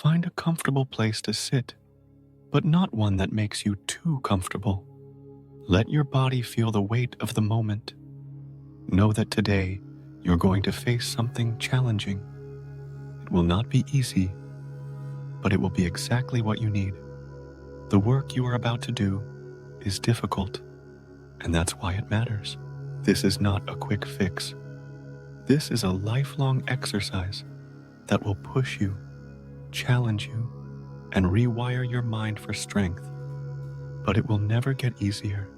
Find a comfortable place to sit, but not one that makes you too comfortable. Let your body feel the weight of the moment. Know that today you're going to face something challenging. It will not be easy, but it will be exactly what you need. The work you are about to do is difficult, and that's why it matters. This is not a quick fix. This is a lifelong exercise that will push you, challenge you, and rewire your mind for strength. But it will never get easier.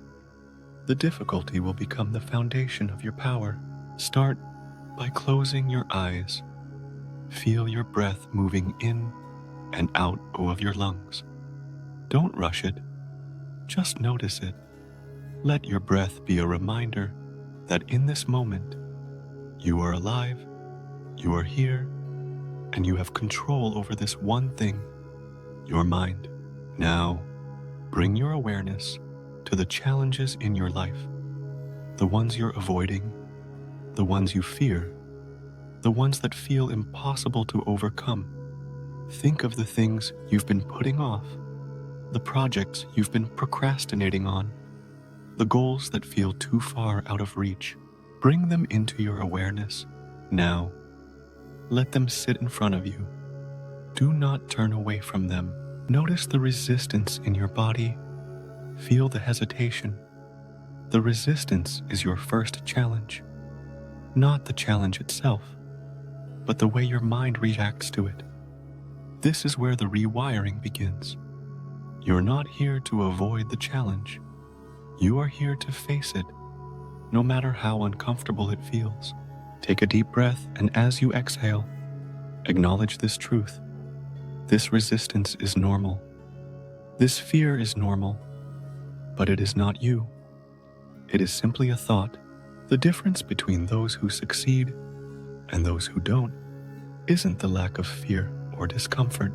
The difficulty will become the foundation of your power. Start by closing your eyes. Feel your breath moving in and out of your lungs. Don't rush it. Just notice it. Let your breath be a reminder that in this moment, you are alive, you are here, and you have control over this one thing, your mind. Now, bring your awareness to the challenges in your life, the ones you're avoiding, the ones you fear, the ones that feel impossible to overcome. Think of the things you've been putting off, the projects you've been procrastinating on, the goals that feel too far out of reach. Bring them into your awareness now. Let them sit in front of you. Do not turn away from them. Notice the resistance in your body. Feel the hesitation. The resistance is your first challenge, not the challenge itself, but the way your mind reacts to it. This is where the rewiring begins. You're not here to avoid the challenge. You are here to face it, no matter how uncomfortable it feels. Take a deep breath, and as you exhale, acknowledge this truth. This resistance is normal. This fear is normal, but it is not you. It is simply a thought. The difference between those who succeed and those who don't isn't the lack of fear or discomfort.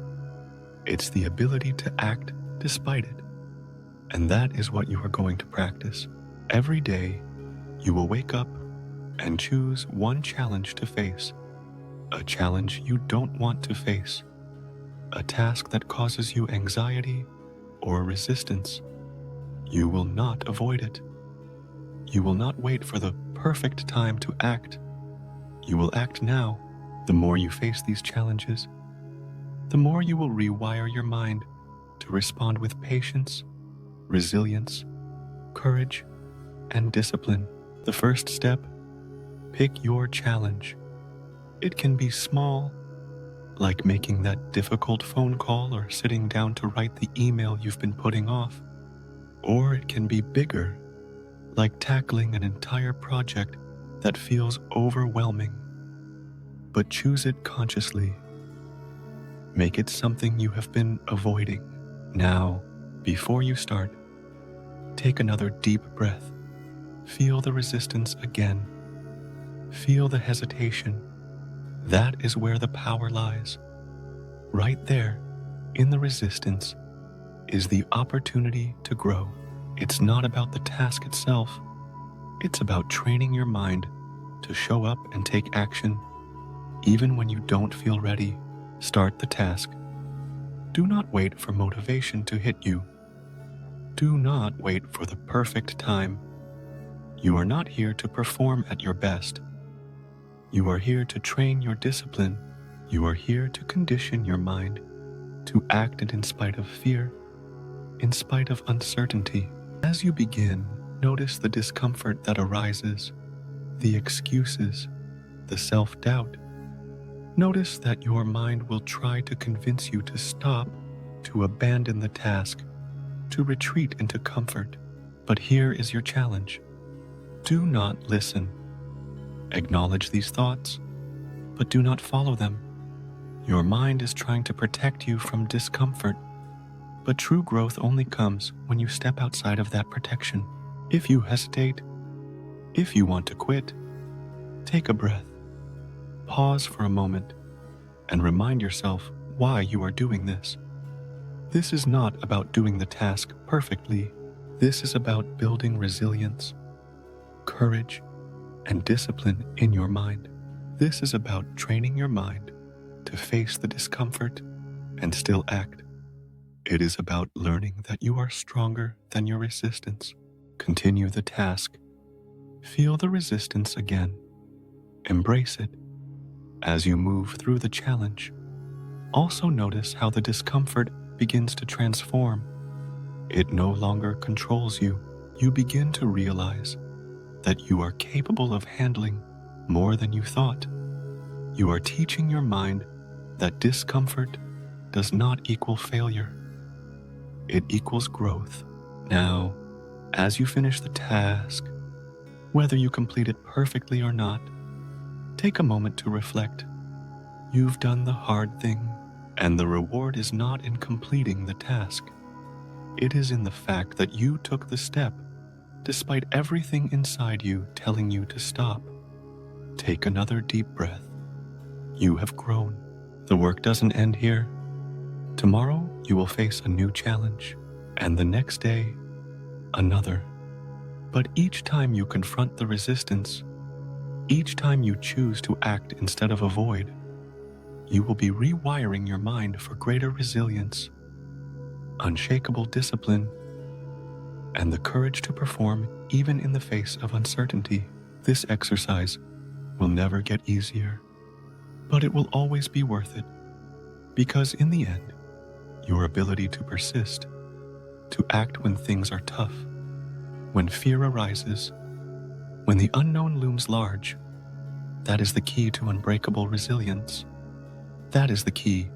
It's the ability to act despite it. And that is what you are going to practice. Every day, you will wake up and choose one challenge to face, a challenge you don't want to face, a task that causes you anxiety or resistance. You will not avoid it. You will not wait for the perfect time to act. You will act now. The more you face these challenges, the more you will rewire your mind to respond with patience, resilience, courage, and discipline. The first step, pick your challenge. It can be small, like making that difficult phone call or sitting down to write the email you've been putting off. Or it can be bigger, like tackling an entire project that feels overwhelming. But choose it consciously. Make it something you have been avoiding. Now, before you start, take another deep breath. Feel the resistance again. Feel the hesitation. That is where the power lies. Right there, in the resistance, is the opportunity to grow. It's not about the task itself. It's about training your mind to show up and take action. Even when you don't feel ready, start the task. Do not wait for motivation to hit you. Do not wait for the perfect time. You are not here to perform at your best. You are here to train your discipline. You are here to condition your mind to act in spite of fear, in spite of uncertainty. As you begin, notice the discomfort that arises, the excuses, the self-doubt. Notice that your mind will try to convince you to stop, to abandon the task, to retreat into comfort. But here is your challenge. Do not listen. Acknowledge these thoughts, but do not follow them. Your mind is trying to protect you from discomfort, but true growth only comes when you step outside of that protection. If you hesitate, if you want to quit, take a breath. Pause for a moment and remind yourself why you are doing this. This is not about doing the task perfectly. This is about building resilience, courage, and discipline in your mind. This is about training your mind to face the discomfort and still act. It is about learning that you are stronger than your resistance. Continue the task. Feel the resistance again. Embrace it. As you move through the challenge, also notice how the discomfort begins to transform. It no longer controls you. You begin to realize that you are capable of handling more than you thought. You are teaching your mind that discomfort does not equal failure. It equals growth. Now, as you finish the task, whether you complete it perfectly or not, take a moment to reflect. You've done the hard thing, and the reward is not in completing the task. It is in the fact that you took the step, despite everything inside you telling you to stop. Take another deep breath. You have grown. The work doesn't end here. Tomorrow, you will face a new challenge, and the next day, another. But each time you confront the resistance, each time you choose to act instead of avoid, you will be rewiring your mind for greater resilience, unshakable discipline, and the courage to perform even in the face of uncertainty. This exercise will never get easier, but it will always be worth it, because in the end, your ability to persist, to act when things are tough, when fear arises, when the unknown looms large, that is the key to unbreakable resilience. That is the key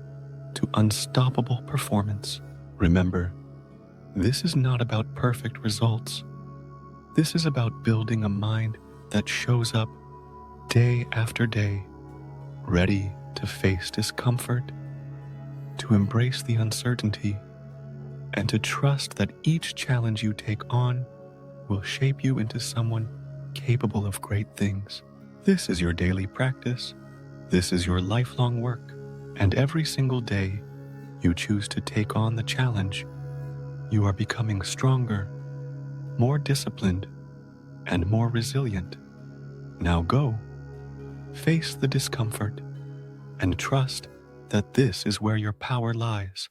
to unstoppable performance. Remember, this is not about perfect results. This is about building a mind that shows up day after day, ready to face discomfort, to embrace the uncertainty, and to trust that each challenge you take on will shape you into someone capable of great things. This is your daily practice. This is your lifelong work. And every single day you choose to take on the challenge, you are becoming stronger, more disciplined, and more resilient. Now go, face the discomfort, and trust that this is where your power lies.